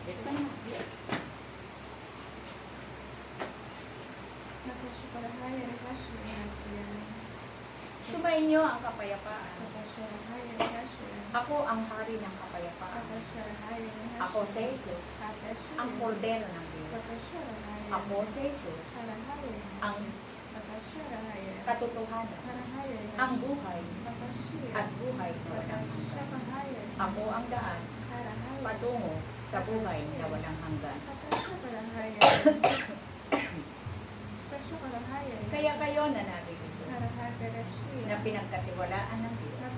Dito ka naman. Yes. Sumainyo ang kapayapaan. Ako ang hari ng kapayapaan. Ako si Jesus, ang kordero ng Diyos. Ako si Jesus, ang katotohanan, ang buhay, at buhay na walang hanggan. Ako ang daan, patungo sa buhay na walang hanggan. Kaya kayo na narito, na pinagkatiwalaan ng Diyos,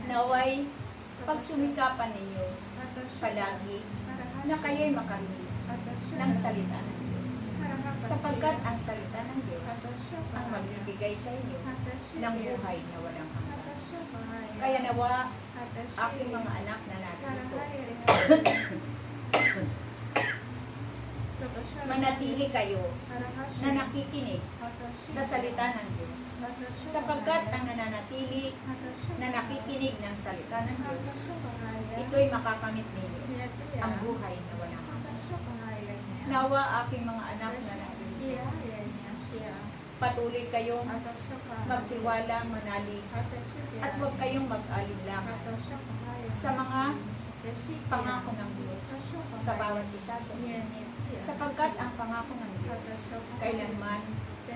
naway pagsumikapan ninyo palagi na kayo'y makarinig ng salita ng Diyos, sapagkat ang salita ng Diyos ang magbibigay sa inyo ng buhay na walang hanggan. Kaya nawa, aking mga anak na narito, manatili kayo na nakikinig sa salita ng Diyos, sapagkat ang nananatili na nakikinig ng salita ng Diyos, ito'y makakamit ninyo ang buhay na walang hanggan. Nawa, aking mga anak na narito, patuloy kayong magtiwala, manalig, at huwag kayong mag-alinlangan sa mga pangako ng Diyos sa bawat isa sa inyo, sapagkat ang pangako ng Diyos kailanman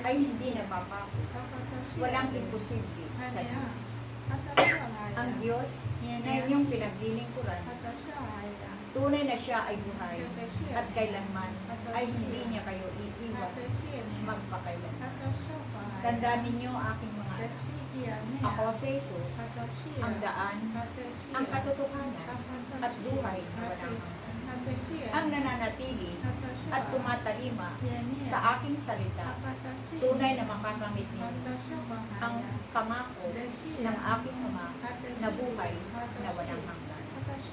ay hindi napapako. Walang imposible sa Diyos. Ang Diyos na inyong pinaglilingkuran, tunay na siya ay buhay, at kailanman ay hindi niya kayo iiwan magpakailanman. Tandaan ninyo, aking mga anak, ako si Jesus, ang daan, ang katotohanan, at buhay na walang hanggan. Ang nananatili at tumatalima sa aking salita, tunay na makakamit ninyo ang pangako ng aking Ama na buhay na walang hanggan.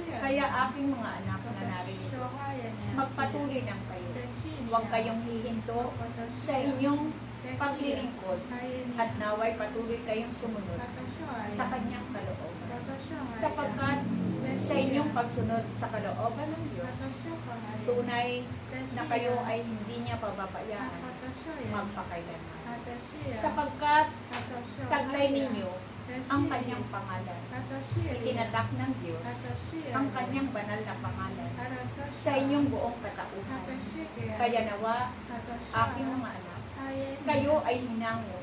Kaya aking mga anak na narito, magpatuloy lang kayo. Huwag kayong hihinto sa inyong paglilingkod, at naway patuloy kayong sumunod sa kanyang kalooban. Sapagkat sa inyong pagsunod sa kalooban ng Diyos, tunay na kayo ay hindi niya pababayaan magpakailanman. Sapagkat taglay ninyo ang kanyang pangalan, itinatak ng Diyos ang kanyang banal na pangalan sa inyong buong katauhan. Kaya nawa, aking mga anak, kayo ay hinango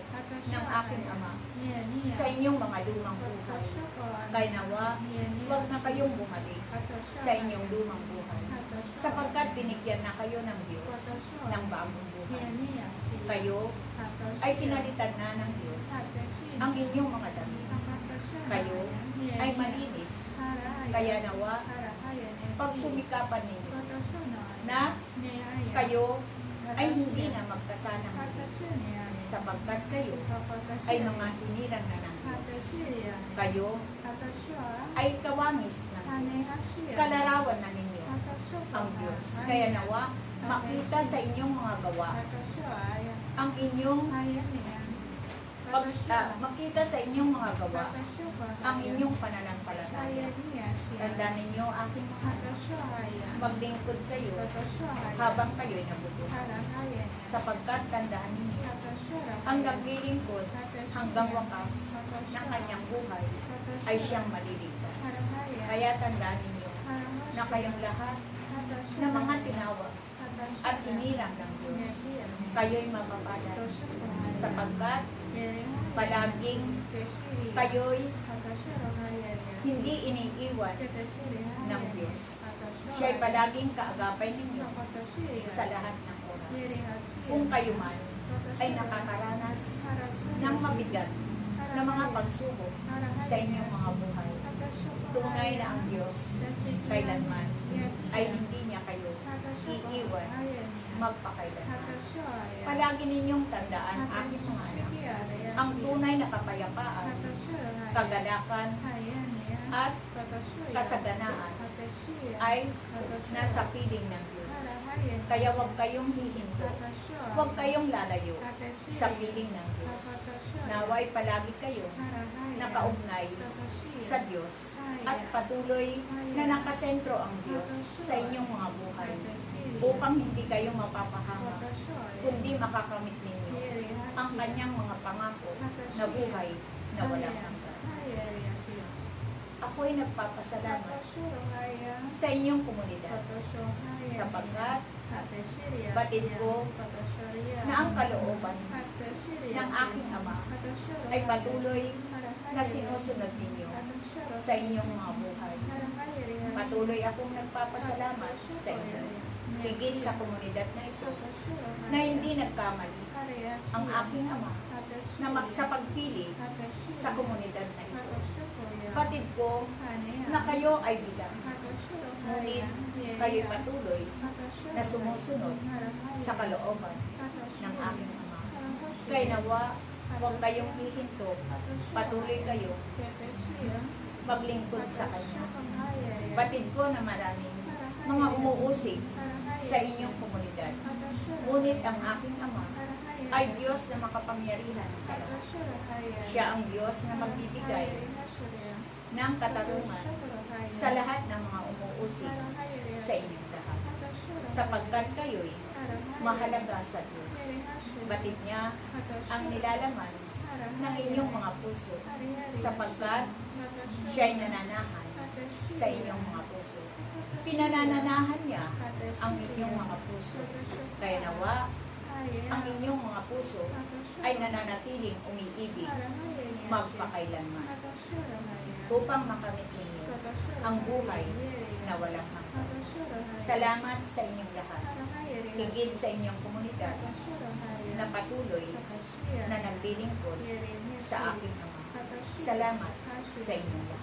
ng aking Ama sa inyong mga lumang buhay. Kaya nawa, huwag na kayong bumalik sa inyong lumang buhay, sapagkat binigyan na kayo ng Diyos ng bagong buhay. Kayo ay pinalitan na ng Diyos ang inyong mga damit. Kayo ay malinis. Kaya nawa, pagsumikapan ninyo na kayo ay hindi na magkasanang sapagkat kayo ay mga hinirang na ng Diyos. Kayo ay kawangis ng Diyos. Kalarawan na ninyo ang Diyos. Kaya nawa, makita sa inyong mga gawa ang inyong makita sa inyong mga gawa ang inyong pananampalataya. Tandaan ninyo, aking mga anak, maglingkod kayo habang kayo'y nabubuhay, sapagkat tandaan ninyo, ang naglilingkod hanggang wakas ng kanyang buhay ay siyang maliligtas. Kaya tandaan ninyo na kayong lahat na mga tinawag at hinirang ng Diyos, kayo'y mapapalad, sapagkat palaging kayo'y hindi iniiwan ng Diyos. Siya'y palaging kaagapay ninyo sa lahat ng oras. Kung kayo man ay nakakaranas ng mabigat na mga pagsubok sa inyong mga buhay, tunay na ang Diyos kailanman ay hindi niya kayo iiwan magpakailanman. Palagi ninyong tandaan, aking mga anak, ang tunay na kapayapaan, kagalakan, at kasaganaan ay nasa piling ng Diyos. Kaya huwag kayong hihinto, huwag kayong lalayo sa piling ng Diyos. Naway palagi kayo nakaugnay sa sa Diyos at patuloy na nakasentro ang Diyos sa inyong mga buhay upang hindi kayo mapapahamak, kundi makakamit ninyo ang kanyang mga pangako na buhay na walang hanggan. Ako'y nagpapasalamat sa inyong komunidad sapagkat batid ko na ang kalooban ng aking Ama ay patuloy na sinusunod ninyo sa inyong mga buhay. Patuloy akong nagpapasalamat sa inyo, higit sa komunidad na ito, na hindi nagkamali ang aking Ama na sa pagpili sa komunidad na ito. Batid ko na kayo ay bilang, ngunit kayo'y patuloy na sumusunod sa kalooban ng aking Ama. Kaya nawa, huwag kayong hihinto, patuloy kayo maglingkod sa Kanya. Batid ko na maraming mga umuusig sa inyong komunidad. Ngunit ang aking Ama ay Diyos na makapangyarihan sa lahat. Siya ang Diyos na magbibigay ng katarungan sa lahat ng mga umuusig sa inyong lahat. Sapagkat kayo'y mahalaga sa Diyos. Batid niya ang nilalaman ng inyong mga puso sapagkat siya'y nananahan sa inyong mga puso. Pinanananahan niya ang inyong mga puso. Kaya nawa, ang inyong mga puso ay nananatiling umiibig magpakailanman upang makamit ninyo ang buhay na walang hanggan. Salamat sa inyong lahat, higit sa inyong komunidad na patuloy na naglilingkod sa aking Ama. Salamat sa inyong lahat.